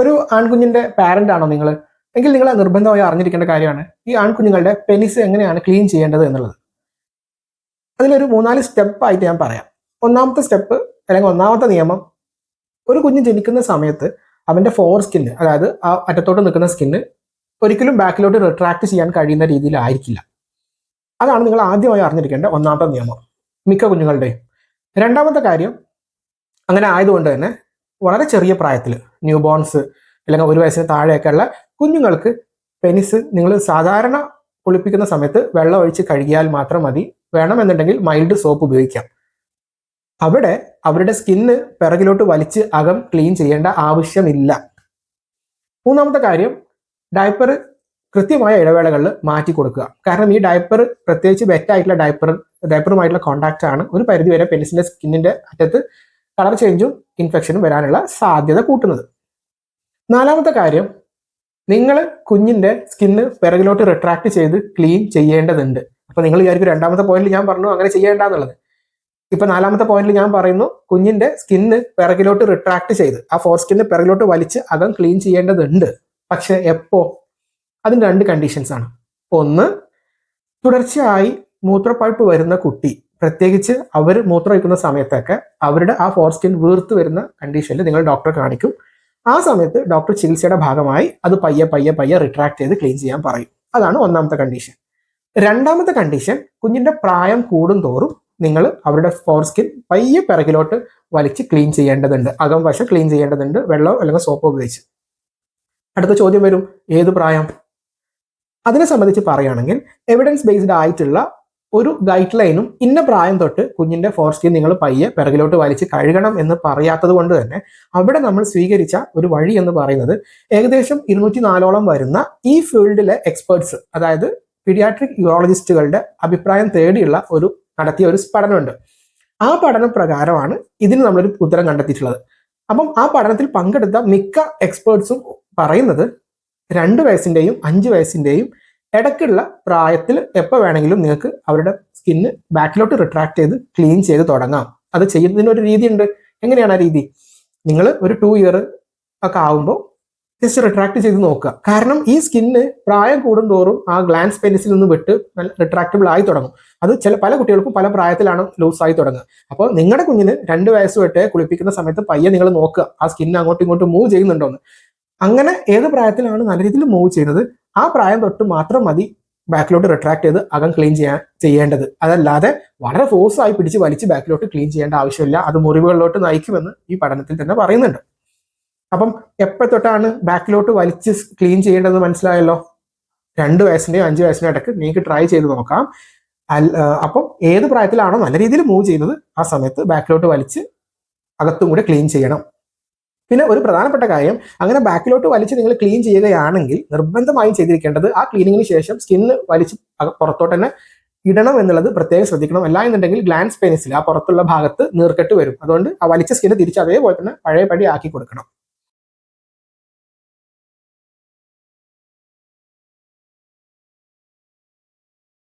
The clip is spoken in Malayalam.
ഒരു ആൺകുഞ്ഞിന്റെ പാരന്റ് ആണോ നിങ്ങൾ? എങ്കിൽ നിങ്ങൾ നിർബന്ധമായി അറിഞ്ഞിരിക്കേണ്ട കാര്യമാണ് ഈ ആൺകുഞ്ഞുങ്ങളുടെ പെനിസ് എങ്ങനെയാണ് ക്ലീൻ ചെയ്യേണ്ടത് എന്നുള്ളത്. അതിലൊരു 4 സ്റ്റെപ്പായിട്ട് ഞാൻ പറയാം. ഒന്നാമത്തെ സ്റ്റെപ്പ് അല്ലെങ്കിൽ ഒന്നാമത്തെ നിയമം, ഒരു കുഞ്ഞ് ജനിക്കുന്ന സമയത്ത് അവന്റെ ഫോർ സ്കിന്ന്, അതായത് ആ അറ്റത്തോട്ട് നിൽക്കുന്ന സ്കിന്ന് ഒരിക്കലും ബാക്കിലോട്ട് റിട്രാക്ട് ചെയ്യാൻ കഴിയുന്ന രീതിയിലായിരിക്കില്ല. അതാണ് നിങ്ങൾ ആദ്യമായി അറിഞ്ഞിരിക്കേണ്ട ഒന്നാമത്തെ നിയമം മിക്ക കുഞ്ഞുങ്ങളുടെയും. രണ്ടാമത്തെ കാര്യം, അങ്ങനെ ആയതുകൊണ്ട് തന്നെ വളരെ ചെറിയ പ്രായത്തിൽ ന്യൂ ബോൺസ് അല്ലെങ്കിൽ 1 വയസ്സിന് താഴെയൊക്കെയുള്ള കുഞ്ഞുങ്ങൾക്ക് പെനിസ് നിങ്ങൾ സാധാരണ കുളിപ്പിക്കുന്ന സമയത്ത് വെള്ളം ഒഴിച്ച് കഴുകിയാൽ മാത്രം മതി. വേണമെന്നുണ്ടെങ്കിൽ മൈൽഡ് സോപ്പ് ഉപയോഗിക്കാം. അവിടെ അവരുടെ സ്കിന്ന് പിറകിലോട്ട് വലിച്ച് അകം ക്ലീൻ ചെയ്യേണ്ട ആവശ്യമില്ല. മൂന്നാമത്തെ കാര്യം, ഡയപ്പർ കൃത്യമായ ഇടവേളകളിൽ മാറ്റി കൊടുക്കുക. കാരണം ഈ ഡയപ്പർ, പ്രത്യേകിച്ച് വെറ്റായിട്ടുള്ള ഡയപ്പറുമായിട്ടുള്ള കോണ്ടാക്റ്റ് ആണ് ഒരു പരിധിവരെ പെനിസിന്റെ സ്കിന്നിന്റെ അറ്റത്ത് കളർ ചേഞ്ചും ഇൻഫെക്ഷനും വരാനുള്ള സാധ്യത കൂട്ടുന്നത്. നാലാമത്തെ കാര്യം, നിങ്ങൾ കുഞ്ഞിന്റെ സ്കിന്ന് പിറകിലോട്ട് റിട്രാക്ട് ചെയ്ത് ക്ലീൻ ചെയ്യേണ്ടതുണ്ട്. അപ്പൊ നിങ്ങൾ വിചാരിക്കും രണ്ടാമത്തെ പോയിന്റിൽ ഞാൻ പറഞ്ഞു അങ്ങനെ ചെയ്യേണ്ടെന്നുള്ളത്. ഇപ്പൊ നാലാമത്തെ പോയിന്റിൽ ഞാൻ പറയുന്നു കുഞ്ഞിന്റെ സ്കിന്ന് പിറകിലോട്ട് റിട്രാക്ട് ചെയ്ത് ആ ഫോർ സ്കിന്ന് പിറകിലോട്ട് വലിച്ച് അകം ക്ലീൻ ചെയ്യേണ്ടതുണ്ട്. പക്ഷെ എപ്പോ? അതിന് 2 കണ്ടീഷൻസ് ആണ്. ഒന്ന്, തുടർച്ചയായി മൂത്രപ്പഴുപ്പ് വരുന്ന കുട്ടി, പ്രത്യേകിച്ച് അവർ മൂത്രമൊഴിക്കുന്ന സമയത്തൊക്കെ അവരുടെ ആ ഫോർ സ്കിൻ വീർത്ത് വരുന്ന കണ്ടീഷനിൽ നിങ്ങൾ ഡോക്ടറെ കാണിക്കും. ആ സമയത്ത് ഡോക്ടർ ചികിത്സയുടെ ഭാഗമായി അത് പയ്യെ റിട്രാക്ട് ചെയ്ത് ക്ലീൻ ചെയ്യാൻ പറയും. അതാണ് ഒന്നാമത്തെ കണ്ടീഷൻ. രണ്ടാമത്തെ കണ്ടീഷൻ, കുഞ്ഞിന്റെ പ്രായം കൂടും തോറും നിങ്ങൾ അവരുടെ ഫോർ സ്കിൻ പയ്യെ പിറകിലോട്ട് വലിച്ച് ക്ലീൻ ചെയ്യേണ്ടതുണ്ട്, അകം വശം ക്ലീൻ ചെയ്യേണ്ടതുണ്ട്, വെള്ളം അല്ലെങ്കിൽ സോപ്പ് ഉപയോഗിച്ച്. അടുത്ത ചോദ്യം വരും, ഏത് പ്രായം? അതിനെ സംബന്ധിച്ച് പറയുകയാണെങ്കിൽ എവിഡൻസ് ബേസ്ഡ് ആയിട്ടുള്ള ഒരു ഗൈഡ് ലൈനും ഇന്ന പ്രായം തൊട്ട് കുഞ്ഞിന്റെ ഫോർ സ്കിൻ നിങ്ങൾ പയ്യെ പിറകിലോട്ട് വലിച്ച് കഴുകണം എന്ന് പറയാത്തത് കൊണ്ട് തന്നെ അവിടെ നമ്മൾ സ്വീകരിച്ച ഒരു വഴി എന്ന് പറയുന്നത് ഏകദേശം 204ഓളം വരുന്ന ഈ ഫീൽഡിലെ എക്സ്പേർട്സ്, അതായത് പീഡിയാട്രിക് യൂറോളജിസ്റ്റുകളുടെ അഭിപ്രായം തേടിയുള്ള നടത്തിയ ഒരു പഠനമുണ്ട്. ആ പഠന പ്രകാരമാണ് ഇതിന് നമ്മളൊരു ഉത്തരം കണ്ടെത്തിയിട്ടുള്ളത്. അപ്പം ആ പഠനത്തിൽ പങ്കെടുത്ത മിക്ക എക്സ്പേർട്സും പറയുന്നത് 2 വയസ്സിന്റെയും 5 വയസ്സിന്റെയും ഇടയ്ക്കുള്ള പ്രായത്തിൽ എപ്പോൾ വേണമെങ്കിലും നിങ്ങൾക്ക് അവരുടെ സ്കിന്ന് ബാക്കിലോട്ട് റിട്രാക്ട് ചെയ്ത് ക്ലീൻ ചെയ്ത് തുടങ്ങാം. അത് ചെയ്യുന്നതിനൊരു രീതിയുണ്ട്. എങ്ങനെയാണ് ആ രീതി? നിങ്ങൾ ഒരു 2 ഇയർ ഒക്കെ ആകുമ്പോൾ ജസ്റ്റ് റിട്രാക്ട് ചെയ്ത് നോക്കുക. കാരണം ഈ സ്കിന്ന് പ്രായം കൂടുന്തോറും ആ ഗ്ലാൻസ് പെനിസിൽ നിന്ന് വിട്ട് റിട്രാക്റ്റബിൾ ആയി തുടങ്ങും. അത് പല കുട്ടികൾക്കും പല പ്രായത്തിലാണ് ലൂസായി തുടങ്ങുക. അപ്പോൾ നിങ്ങളുടെ കുഞ്ഞിന് 2 വയസ്സ് തൊട്ട് കുളിപ്പിക്കുന്ന സമയത്ത് പയ്യെ നിങ്ങൾ നോക്കുക ആ സ്കിന്ന് അങ്ങോട്ടും ഇങ്ങോട്ടും മൂവ് ചെയ്യുന്നുണ്ടോ എന്ന്. അങ്ങനെ ഏത് പ്രായത്തിലാണ് നല്ല രീതിയിൽ മൂവ് ചെയ്യുന്നത് ആ പ്രായം തൊട്ട് മാത്രം മതി ബാക്കിലോട്ട് റിട്രാക്ട് ചെയ്ത് അകം ക്ലീൻ ചെയ്യേണ്ടത്. അതല്ലാതെ വളരെ ഫോഴ്സായി പിടിച്ച് വലിച്ച് ബാക്കിലോട്ട് ക്ലീൻ ചെയ്യേണ്ട ആവശ്യമില്ല. അത് മുറിവുകളിലോട്ട് നയിക്കുമെന്ന് ഈ പഠനത്തിൽ തന്നെ പറയുന്നുണ്ട്. അപ്പം എപ്പോഴത്തൊട്ടാണ് ബാക്കിലോട്ട് വലിച്ച് ക്ലീൻ ചെയ്യേണ്ടതെന്ന് മനസ്സിലായല്ലോ. 2 വയസ്സിന്റെയും 5 വയസ്സിന്റെയും ഇടയ്ക്ക് നിങ്ങൾക്ക് ട്രൈ ചെയ്ത് നോക്കാം. അപ്പം ഏത് പ്രായത്തിലാണോ നല്ല രീതിയിൽ മൂവ് ചെയ്യുന്നത് ആ സമയത്ത് ബാക്കിലോട്ട് വലിച്ച് അകത്തും കൂടെ ക്ലീൻ ചെയ്യണം. പിന്നെ ഒരു പ്രധാനപ്പെട്ട കാര്യം, അങ്ങനെ ബാക്കിലോട്ട് വലിച്ച് നിങ്ങൾ ക്ലീൻ ചെയ്യുകയാണെങ്കിൽ നിർബന്ധമായും ചെയ്തിരിക്കേണ്ടത് ആ ക്ലീനിങ്ങിന് ശേഷം സ്കിന്ന് വലിച്ച് പുറത്തോട്ട് തന്നെ ഇടണം എന്നുള്ളത് പ്രത്യേകം ശ്രദ്ധിക്കണം. അല്ല എന്നുണ്ടെങ്കിൽ ഗ്ലാൻസ് പെനിസിൽ ആ പുറത്തുള്ള ഭാഗത്ത് നീർക്കെട്ട് വരും. അതുകൊണ്ട് ആ വലിച്ച സ്കിന്ന് തിരിച്ച് അതേപോലെ തന്നെ പഴയ പടി ആക്കി കൊടുക്കണം.